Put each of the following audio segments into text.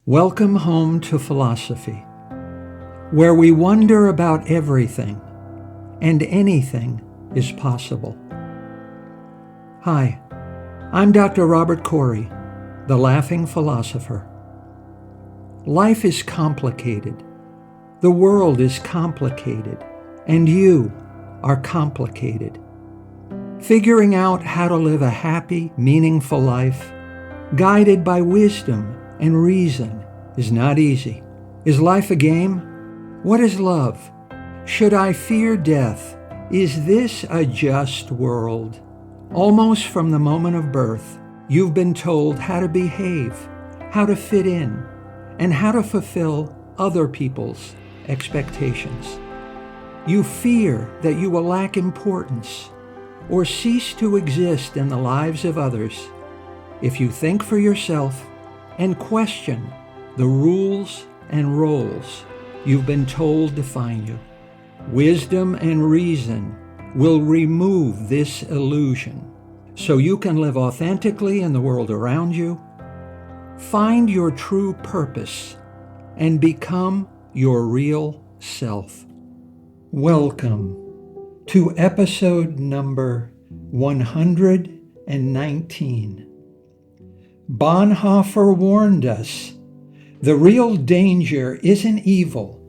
Welcome home to philosophy, where we wonder about everything and anything is possible. Hi, I'm Dr. Robert Corey, the Laughing Philosopher. Life is complicated, the world is complicated, and you are complicated. Figuring out how to live a happy, meaningful life, guided by wisdom and reason, is not easy. Is life a game? What is love? Should I fear death? Is this a just world? Almost from the moment of birth, you've been told how to behave, how to fit in, and how to fulfill other people's expectations. You fear that you will lack importance or cease to exist in the lives of others if you think for yourself and question the rules and roles you've been told define you. Wisdom and reason will remove this illusion so you can live authentically in the world around you, find your true purpose, and become your real self. Welcome to episode number 119. Bonhoeffer warned us, the real danger isn't evil,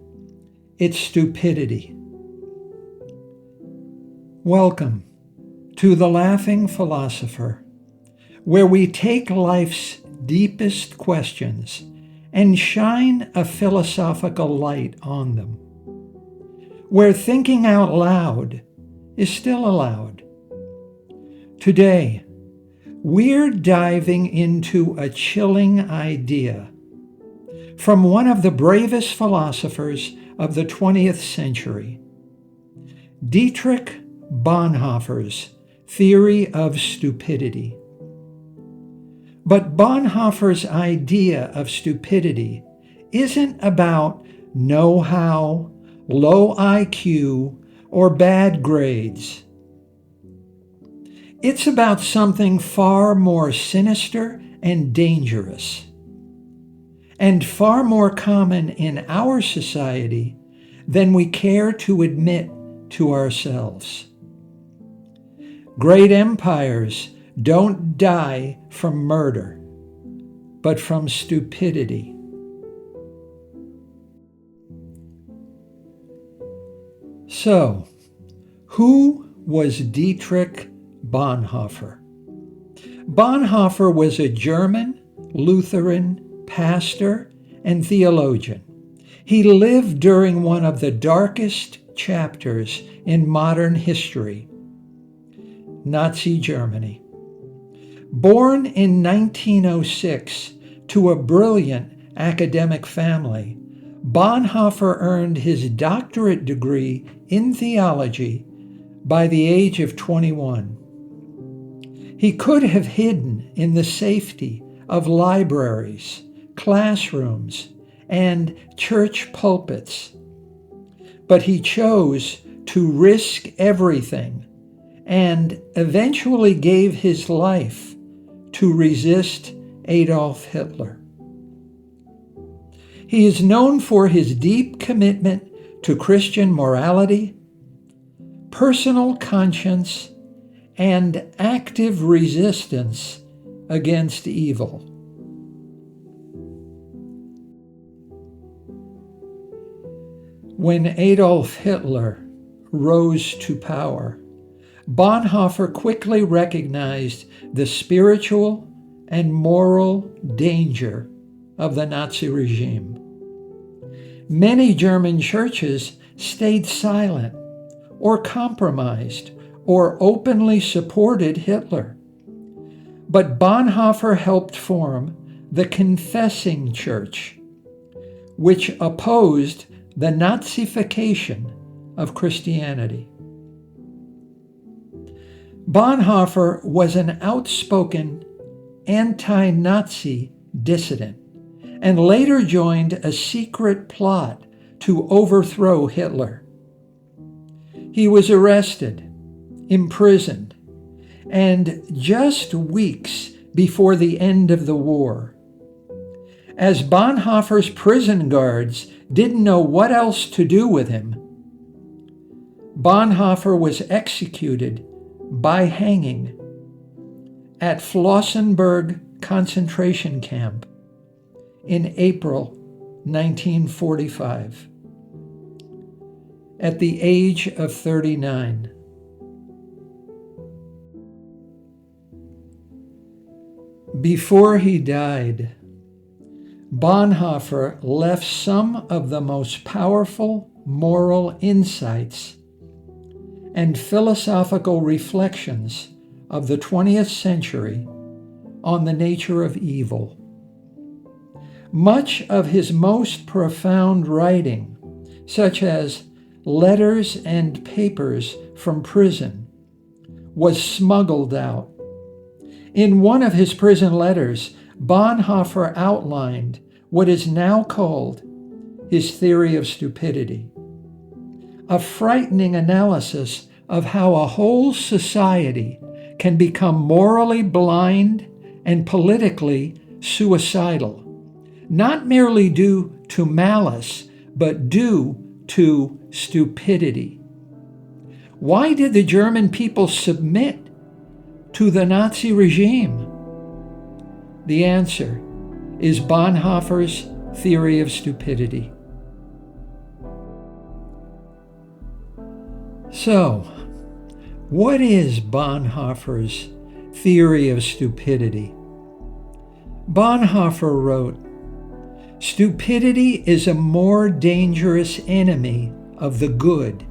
it's stupidity. Welcome to the Laughing Philosopher, where we take life's deepest questions and shine a philosophical light on them, where thinking out loud is still allowed. Today, we're diving into a chilling idea from one of the bravest philosophers of the 20th century, Dietrich Bonhoeffer's theory of stupidity. But Bonhoeffer's idea of stupidity isn't about know-how, low IQ, or bad grades. It's about something far more sinister and dangerous, and far more common in our society than we care to admit to ourselves. Great empires don't die from murder, but from stupidity. So, who was Dietrich Bonhoeffer? Bonhoeffer was a German Lutheran pastor and theologian. He lived during one of the darkest chapters in modern history, Nazi Germany. Born in 1906 to a brilliant academic family, Bonhoeffer earned his doctorate degree in theology by the age of 21. He could have hidden in the safety of libraries, classrooms, and church pulpits, but he chose to risk everything and eventually gave his life to resist Adolf Hitler. He is known for his deep commitment to Christian morality, personal conscience, and active resistance against evil. When Adolf Hitler rose to power, Bonhoeffer quickly recognized the spiritual and moral danger of the Nazi regime. Many German churches stayed silent or compromised or openly supported Hitler. But Bonhoeffer helped form the Confessing Church, which opposed the Nazification of Christianity. Bonhoeffer was an outspoken anti-Nazi dissident and later joined a secret plot to overthrow Hitler. He was arrested, imprisoned, and just weeks before the end of the war, as Bonhoeffer's prison guards didn't know what else to do with him, Bonhoeffer was executed by hanging at Flossenburg concentration camp in April 1945 at the age of 39. Before he died, Bonhoeffer left some of the most powerful moral insights and philosophical reflections of the 20th century on the nature of evil. Much of his most profound writing, such as letters and papers from prison, was smuggled out. In one of his prison letters, Bonhoeffer outlined what is now called his theory of stupidity, a frightening analysis of how a whole society can become morally blind and politically suicidal, not merely due to malice, but due to stupidity. Why did the German people submit to the Nazi regime? The answer is Bonhoeffer's theory of stupidity. So, what is Bonhoeffer's theory of stupidity? Bonhoeffer wrote, "Stupidity is a more dangerous enemy of the good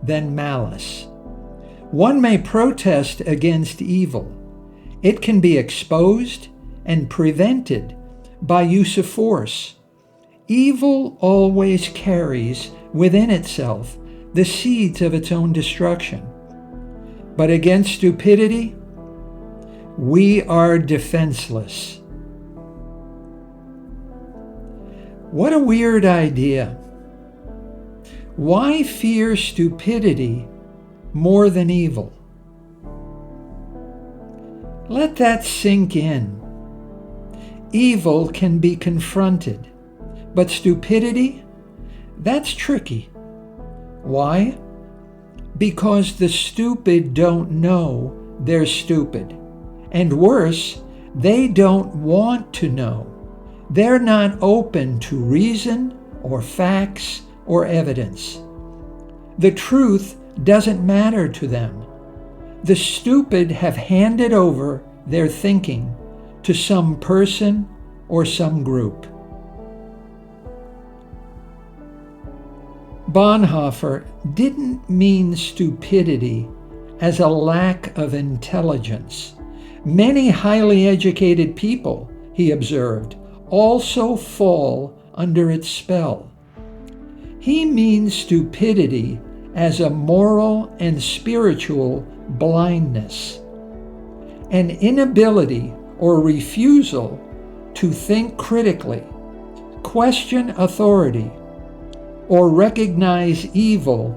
than malice. One may protest against evil. It can be exposed and prevented by use of force. Evil always carries within itself the seeds of its own destruction. But against stupidity, we are defenseless." What a weird idea. Why fear stupidity more than evil? Let that sink in. Evil can be confronted, but stupidity, that's tricky. Why? Because the stupid don't know they're stupid. And worse, they don't want to know. They're not open to reason or facts or evidence. The truth doesn't matter to them. The stupid have handed over their thinking to some person or some group. Bonhoeffer didn't mean stupidity as a lack of intelligence. Many highly educated people, he observed, also fall under its spell. He means stupidity as a moral and spiritual blindness, an inability or refusal to think critically, question authority, or recognize evil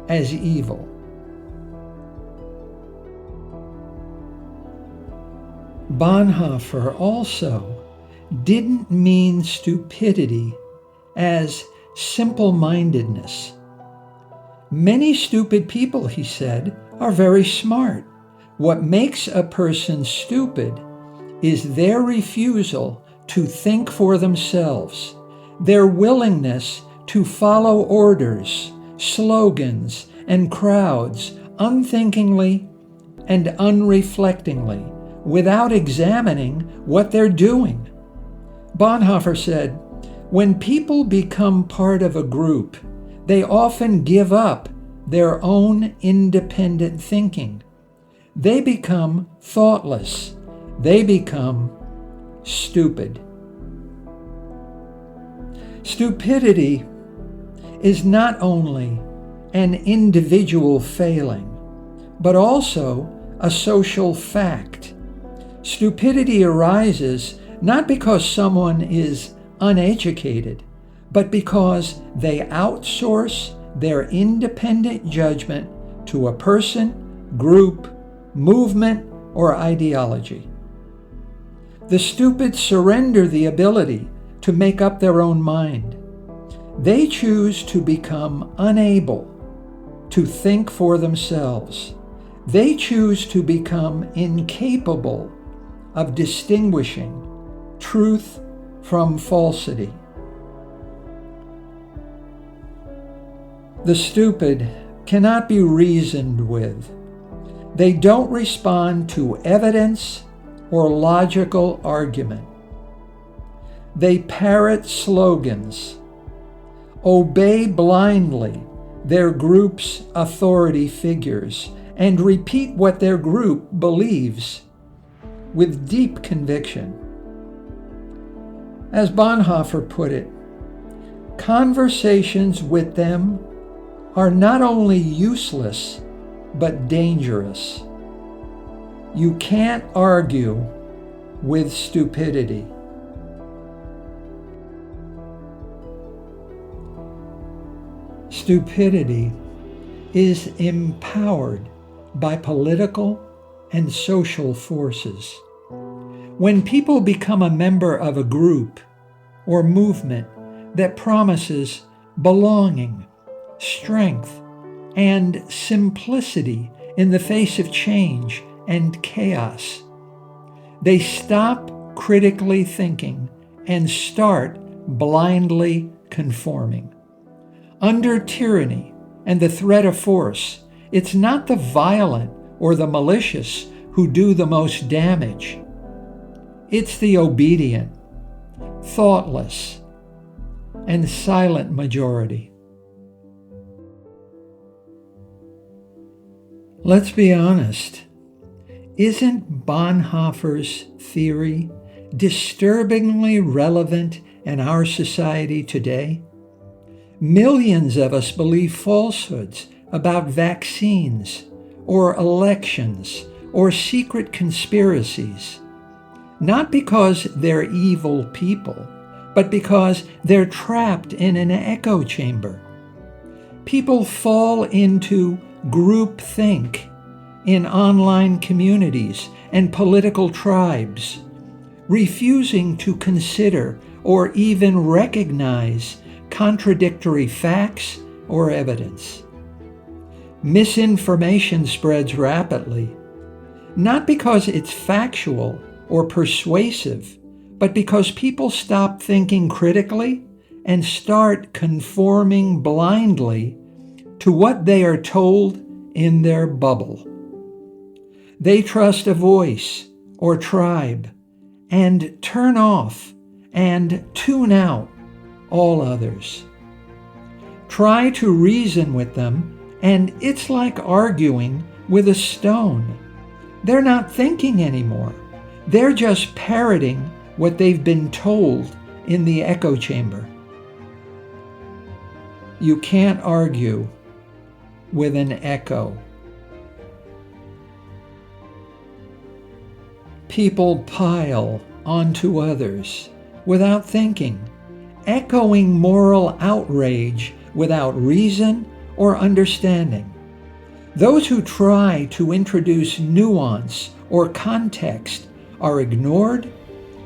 as evil. Bonhoeffer also didn't mean stupidity as simple-mindedness. Many stupid people, he said, are very smart. What makes a person stupid is their refusal to think for themselves, their willingness to follow orders, slogans, and crowds unthinkingly and unreflectingly, without examining what they're doing. Bonhoeffer said, "When people become part of a group, they often give up their own independent thinking. They become thoughtless. They become stupid." Stupidity is not only an individual failing, but also a social fact. Stupidity arises not because someone is uneducated, but because they outsource their independent judgment to a person, group, movement, or ideology. The stupid surrender the ability to make up their own mind. They choose to become unable to think for themselves. They choose to become incapable of distinguishing truth from falsity. The stupid cannot be reasoned with. They don't respond to evidence or logical argument. They parrot slogans, obey blindly their group's authority figures, and repeat what their group believes with deep conviction. As Bonhoeffer put it, conversations with them are not only useless, but dangerous. You can't argue with stupidity. Stupidity is empowered by political and social forces. When people become a member of a group or movement that promises belonging, strength, and simplicity in the face of change and chaos, they stop critically thinking and start blindly conforming. Under tyranny and the threat of force, it's not the violent or the malicious who do the most damage. It's the obedient, thoughtless, and silent majority. Let's be honest. Isn't Bonhoeffer's theory disturbingly relevant in our society today? Millions of us believe falsehoods about vaccines or elections or secret conspiracies, not because they're evil people, but because they're trapped in an echo chamber. People fall into groupthink in online communities and political tribes, refusing to consider or even recognize contradictory facts or evidence. Misinformation spreads rapidly, not because it's factual or persuasive, but because people stop thinking critically and start conforming blindly to what they are told in their bubble. They trust a voice or tribe and turn off and tune out all others. Try to reason with them, and it's like arguing with a stone. They're not thinking anymore. They're just parroting what they've been told in the echo chamber. You can't argue with an echo. People pile onto others without thinking, echoing moral outrage without reason or understanding. Those who try to introduce nuance or context are ignored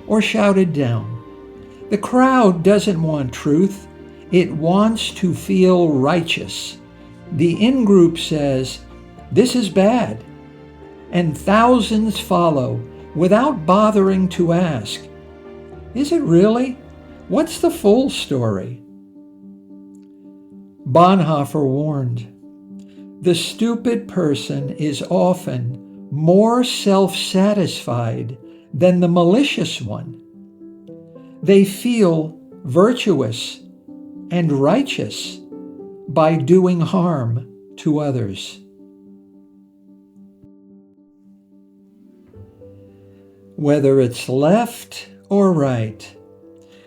or shouted down. The crowd doesn't want truth. It wants to feel righteous. The in-group says, "This is bad," and thousands follow without bothering to ask, "Is it really? What's the full story?" Bonhoeffer warned, the stupid person is often more self-satisfied than the malicious one. They feel virtuous and righteous by doing harm to others. Whether it's left or right,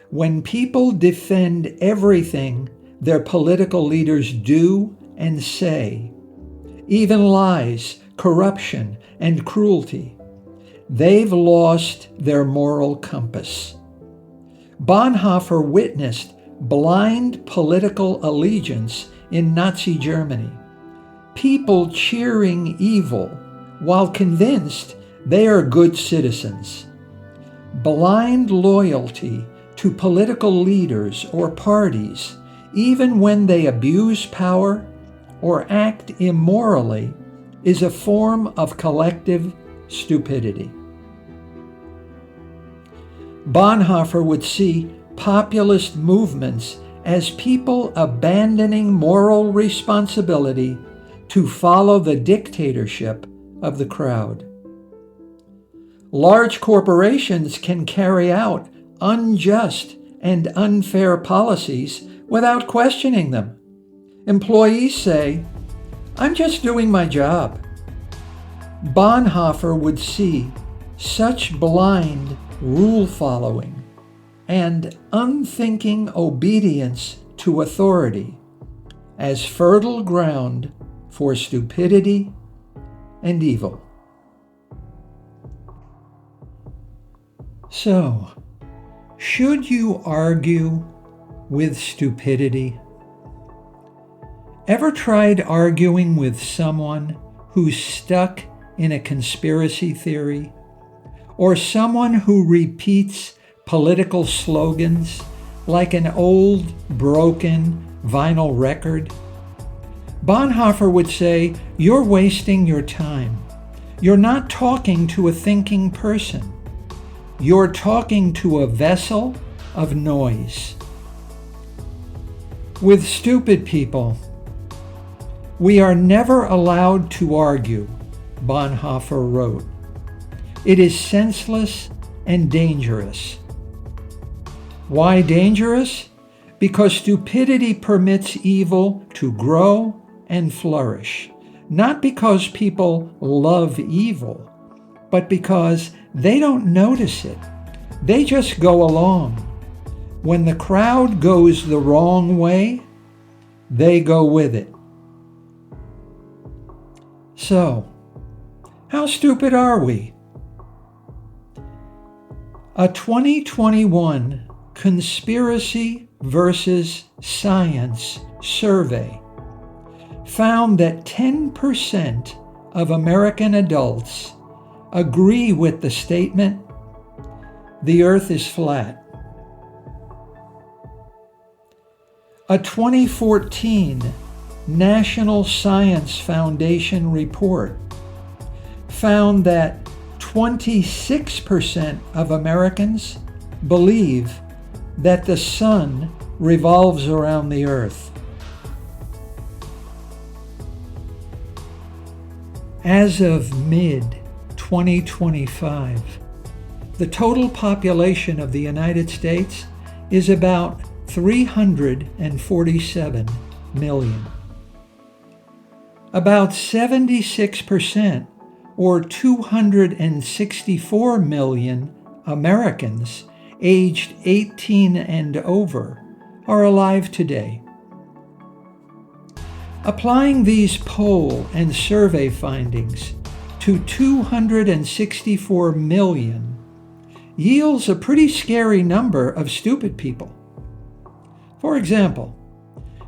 when people defend everything their political leaders do and say, even lies, corruption, and cruelty, they've lost their moral compass. Bonhoeffer witnessed blind political allegiance in Nazi Germany, people cheering evil while convinced they are good citizens. Blind loyalty to political leaders or parties, even when they abuse power or act immorally, is a form of collective stupidity. Bonhoeffer would see populist movements as people abandoning moral responsibility to follow the dictatorship of the crowd. Large corporations can carry out unjust and unfair policies without questioning them. Employees say, "I'm just doing my job." Bonhoeffer would see such blind rule following and unthinking obedience to authority as fertile ground for stupidity and evil. So, should you argue with stupidity? Ever tried arguing with someone who's stuck in a conspiracy theory, or someone who repeats political slogans like an old, broken vinyl record? Bonhoeffer would say, "You're wasting your time. You're not talking to a thinking person. You're talking to a vessel of noise." With stupid people, we are never allowed to argue, Bonhoeffer wrote. It is senseless and dangerous. Why dangerous? Because stupidity permits evil to grow and flourish, not because people love evil, but because they don't notice it. They just go along. When the crowd goes the wrong way, they go with it. So, how stupid are we? A 2021 Conspiracy versus Science survey found that 10% of American adults agree with the statement, "The earth is flat." A 2014 National Science Foundation report found that 26% of Americans believe that the sun revolves around the earth. As of mid-2025, the total population of the United States is about 347 million. About 76%, or 264 million Americans aged 18 and over, are alive today. Applying these poll and survey findings to 264 million yields a pretty scary number of stupid people. For example,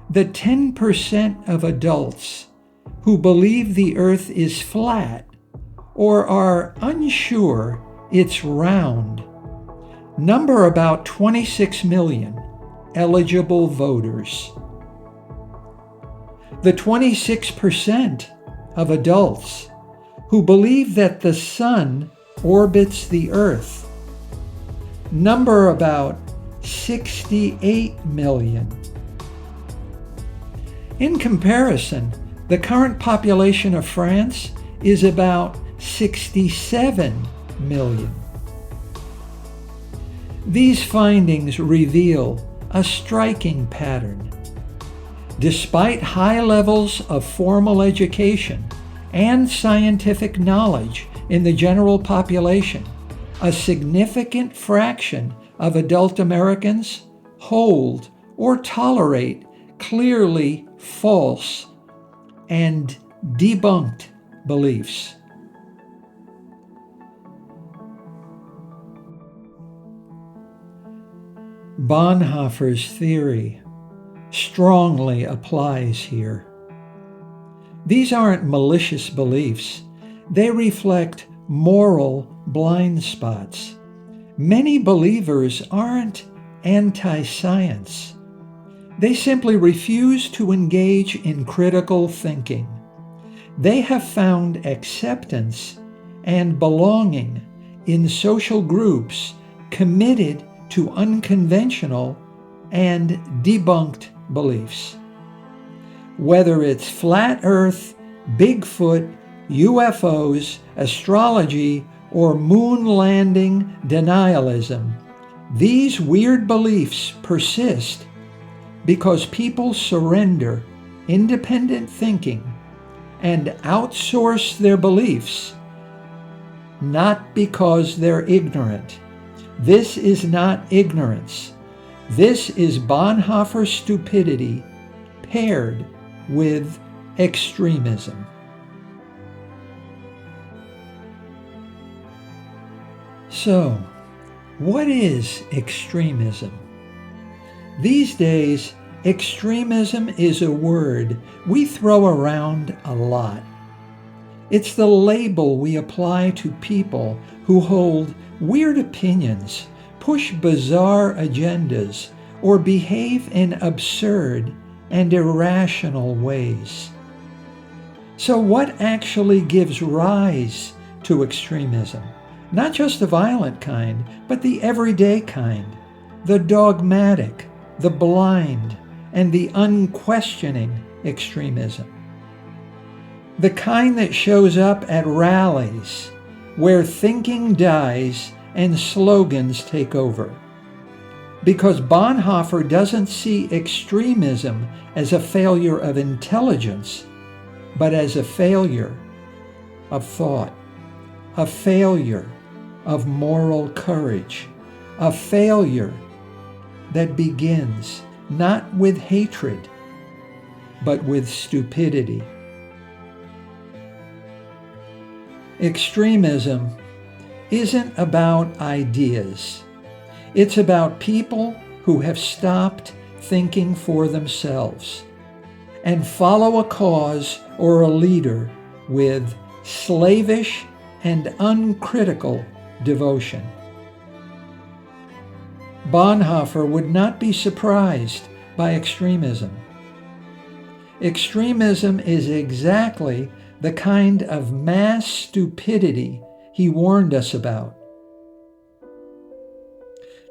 the 10% of adults who believe the earth is flat or are unsure it's round number about 26 million eligible voters. The 26% of adults who believe that the sun orbits the earth number about 68 million. In comparison, the current population of France is about 67 million. These findings reveal a striking pattern. Despite high levels of formal education and scientific knowledge in the general population, a significant fraction of adult Americans hold or tolerate clearly false and debunked beliefs. Bonhoeffer's theory strongly applies here. These aren't malicious beliefs. They reflect moral blind spots. Many believers aren't anti-science. They simply refuse to engage in critical thinking. They have found acceptance and belonging in social groups committed to unconventional and debunked beliefs. Whether it's flat Earth, Bigfoot, UFOs, astrology, or moon landing denialism, these weird beliefs persist because people surrender independent thinking and outsource their beliefs, not because they're ignorant. This is not ignorance. This is Bonhoeffer stupidity paired with extremism. So, what is extremism? These days, extremism is a word we throw around a lot. It's the label we apply to people who hold weird opinions, push bizarre agendas, or behave in absurd and irrational ways. So what actually gives rise to extremism? Not just the violent kind, but the everyday kind, the dogmatic, the blind, and the unquestioning extremism. The kind that shows up at rallies where thinking dies and slogans take over. Because Bonhoeffer doesn't see extremism as a failure of intelligence, but as a failure of thought, a failure of moral courage, a failure that begins not with hatred, but with stupidity. Extremism isn't about ideas. It's about people who have stopped thinking for themselves and follow a cause or a leader with slavish and uncritical devotion. Bonhoeffer would not be surprised by extremism. Extremism is exactly the kind of mass stupidity he warned us about.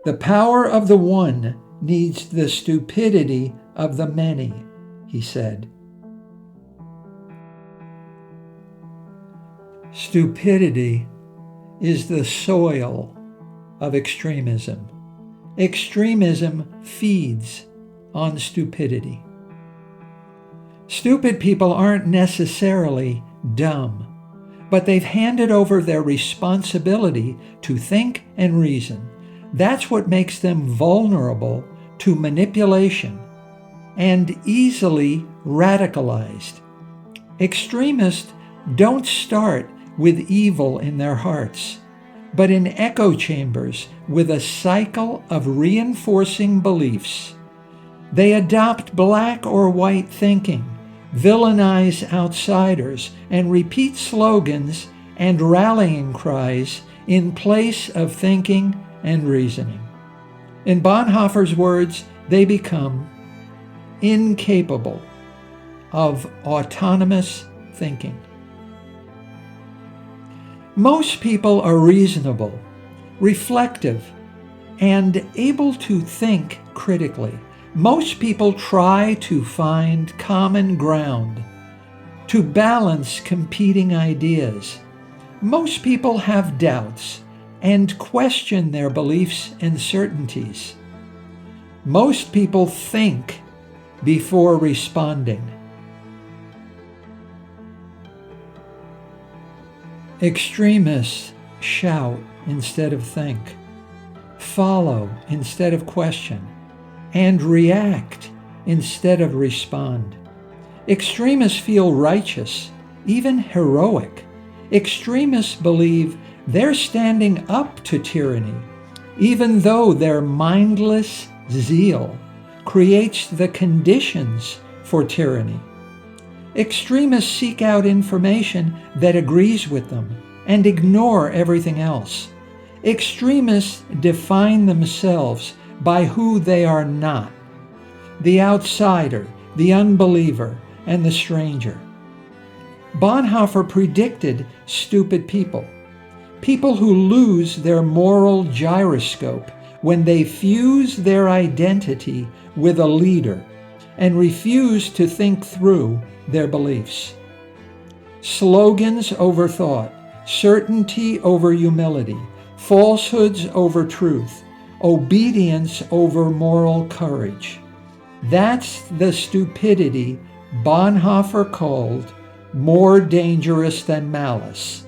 The power of the one needs the stupidity of the many, he said. Stupidity is the soil of extremism. Extremism feeds on stupidity. Stupid people aren't necessarily dumb, but they've handed over their responsibility to think and reason. That's what makes them vulnerable to manipulation and easily radicalized. Extremists don't start with evil in their hearts, but in echo chambers with a cycle of reinforcing beliefs. They adopt black or white thinking, villainize outsiders, and repeat slogans and rallying cries in place of thinking and reasoning. In Bonhoeffer's words, they become incapable of autonomous thinking. Most people are reasonable, reflective, and able to think critically. Most people try to find common ground, to balance competing ideas. Most people have doubts and question their beliefs and certainties. Most people think before responding. Extremists shout instead of think, follow instead of question, and react instead of respond. Extremists feel righteous, even heroic. Extremists believe they're standing up to tyranny, even though their mindless zeal creates the conditions for tyranny. Extremists seek out information that agrees with them and ignore everything else. Extremists define themselves by who they are not: the outsider, the unbeliever, and the stranger. Bonhoeffer predicted stupid people, people who lose their moral gyroscope when they fuse their identity with a leader and refuse to think through their beliefs. Slogans over thought, certainty over humility, falsehoods over truth, obedience over moral courage. That's the stupidity Bonhoeffer called more dangerous than malice,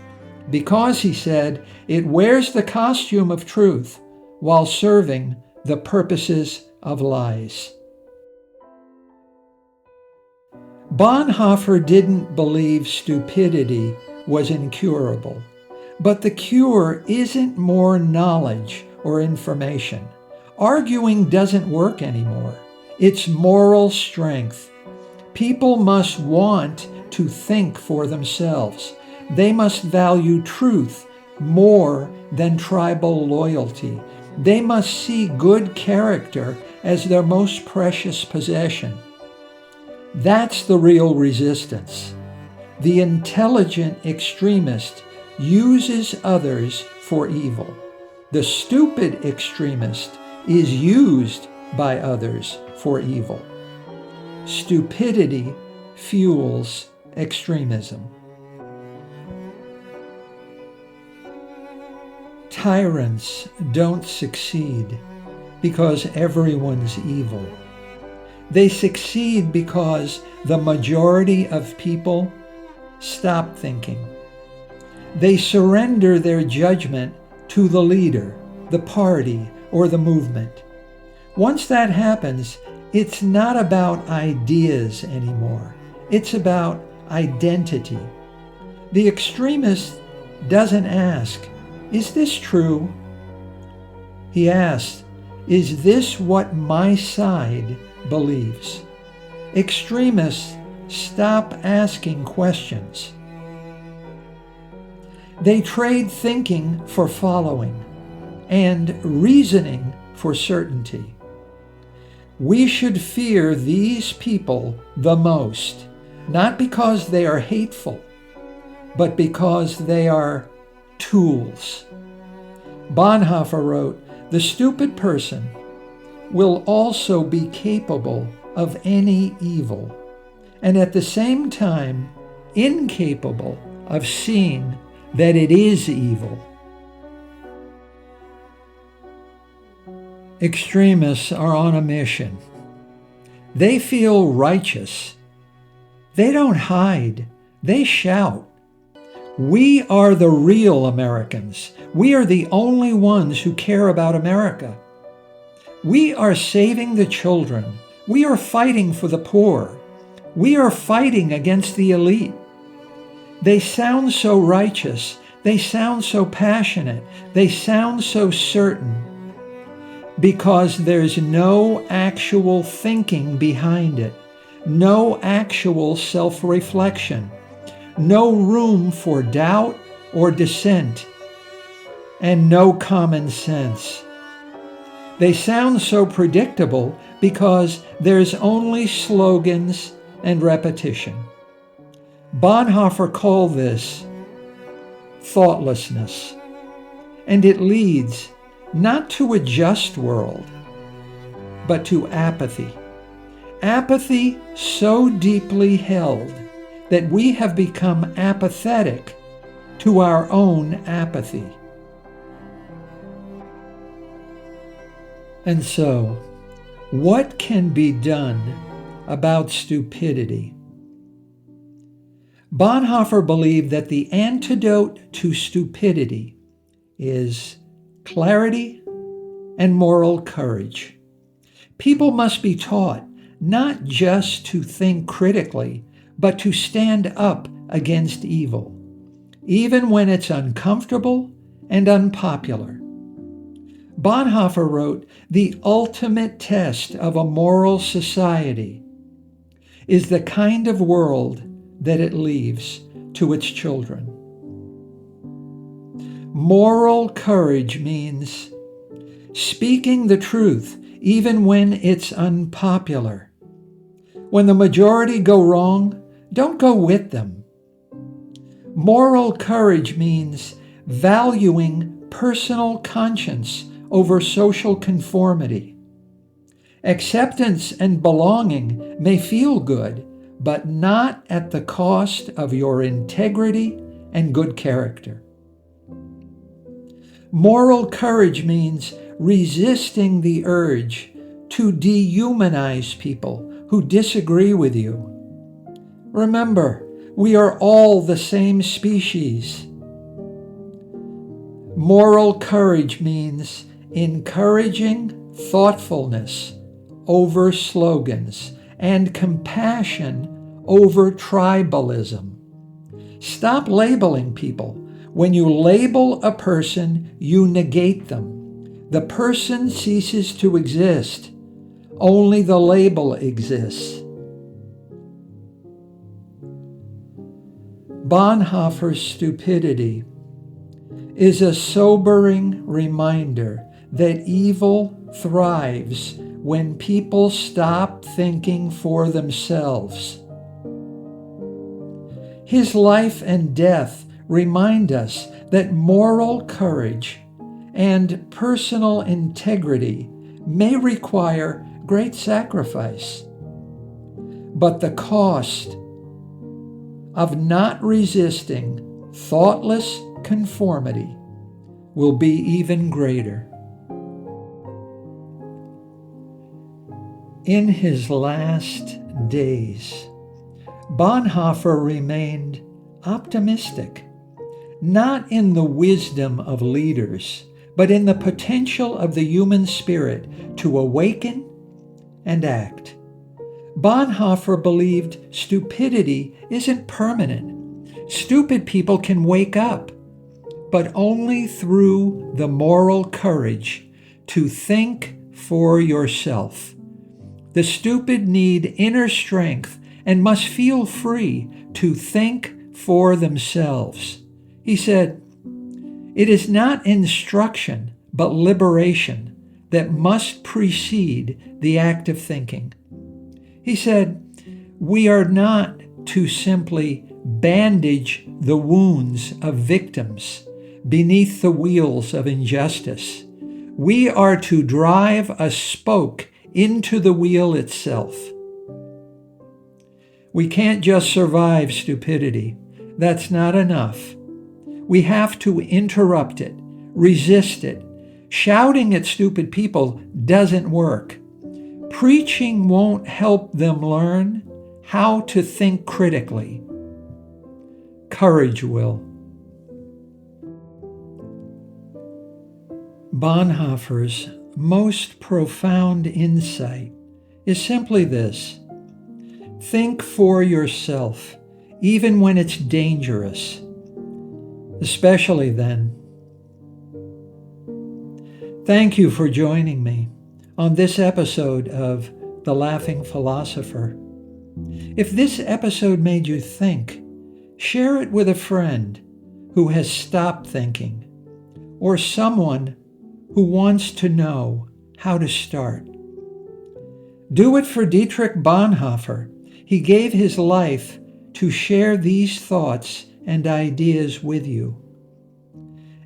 because, he said, it wears the costume of truth while serving the purposes of lies. Bonhoeffer didn't believe stupidity was incurable, but the cure isn't more knowledge or information. Arguing doesn't work anymore. It's moral strength. People must want to think for themselves. They must value truth more than tribal loyalty. They must see good character as their most precious possession. That's the real resistance. The intelligent extremist uses others for evil. The stupid extremist is used by others for evil. Stupidity fuels extremism. Tyrants don't succeed because everyone's evil. They succeed because the majority of people stop thinking. They surrender their judgment to the leader, the party, or the movement. Once that happens, it's not about ideas anymore. It's about identity. The extremist doesn't ask, "Is this true?" He asks, "Is this what my side believes?" Extremists stop asking questions. They trade thinking for following and reasoning for certainty. We should fear these people the most, not because they are hateful, but because they are tools. Bonhoeffer wrote, "The stupid person will also be capable of any evil, and at the same time incapable of seeing that it is evil." Extremists are on a mission. They feel righteous. They don't hide. They shout. We are the real Americans. We are the only ones who care about America. We are saving the children. We are fighting for the poor. We are fighting against the elite. They sound so righteous. They sound so passionate. They sound so certain, because there's no actual thinking behind it, no actual self-reflection, no room for doubt or dissent, and no common sense. They sound so predictable because there's only slogans and repetition. Bonhoeffer called this thoughtlessness, and it leads not to a just world, but to apathy. Apathy so deeply held that we have become apathetic to our own apathy. And so, what can be done about stupidity? Bonhoeffer believed that the antidote to stupidity is clarity and moral courage. People must be taught not just to think critically, but to stand up against evil, even when it's uncomfortable and unpopular. Bonhoeffer wrote, "The ultimate test of a moral society is the kind of world that it leaves to its children." Moral courage means speaking the truth even when it's unpopular. When the majority go wrong, don't go with them. Moral courage means valuing personal conscience over social conformity. Acceptance and belonging may feel good, but not at the cost of your integrity and good character. Moral courage means resisting the urge to dehumanize people who disagree with you. Remember, we are all the same species. Moral courage means encouraging thoughtfulness over slogans and compassion over tribalism. Stop labeling people. When you label a person, you negate them. The person ceases to exist. Only the label exists. Bonhoeffer's Stupidity is a sobering reminder that evil thrives when people stop thinking for themselves. His life and death remind us that moral courage and personal integrity may require great sacrifice, but the cost of not resisting thoughtless conformity will be even greater. In his last days, Bonhoeffer remained optimistic, not in the wisdom of leaders, but in the potential of the human spirit to awaken and act. Bonhoeffer believed stupidity isn't permanent. Stupid people can wake up, but only through the moral courage to think for yourself. The stupid need inner strength and must feel free to think for themselves. He said, "It is not instruction, but liberation that must precede the act of thinking." He said, "We are not to simply bandage the wounds of victims beneath the wheels of injustice. We are to drive a spoke into the wheel itself." We can't just survive stupidity. That's not enough. We have to interrupt it, resist it. Shouting at stupid people doesn't work. Preaching won't help them learn how to think critically. Courage will. Bonhoeffer's most profound insight is simply this: think for yourself, even when it's dangerous, especially then. Thank you for joining me on this episode of The Laughing Philosopher. If this episode made you think, share it with a friend who has stopped thinking, or someone who wants to know how to start. Do it for Dietrich Bonhoeffer. He gave his life to share these thoughts and ideas with you.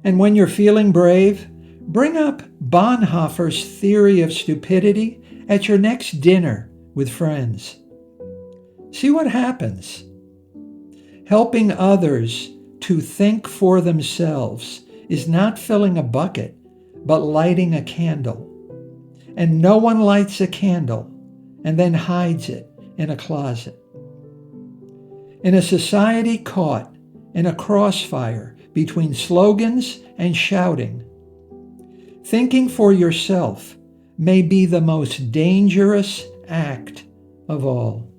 And when you're feeling brave, bring up Bonhoeffer's theory of stupidity at your next dinner with friends. See what happens. Helping others to think for themselves is not filling a bucket, but lighting a candle. And no one lights a candle and then hides it in a closet. In a society caught in a crossfire between slogans and shouting, thinking for yourself may be the most dangerous act of all.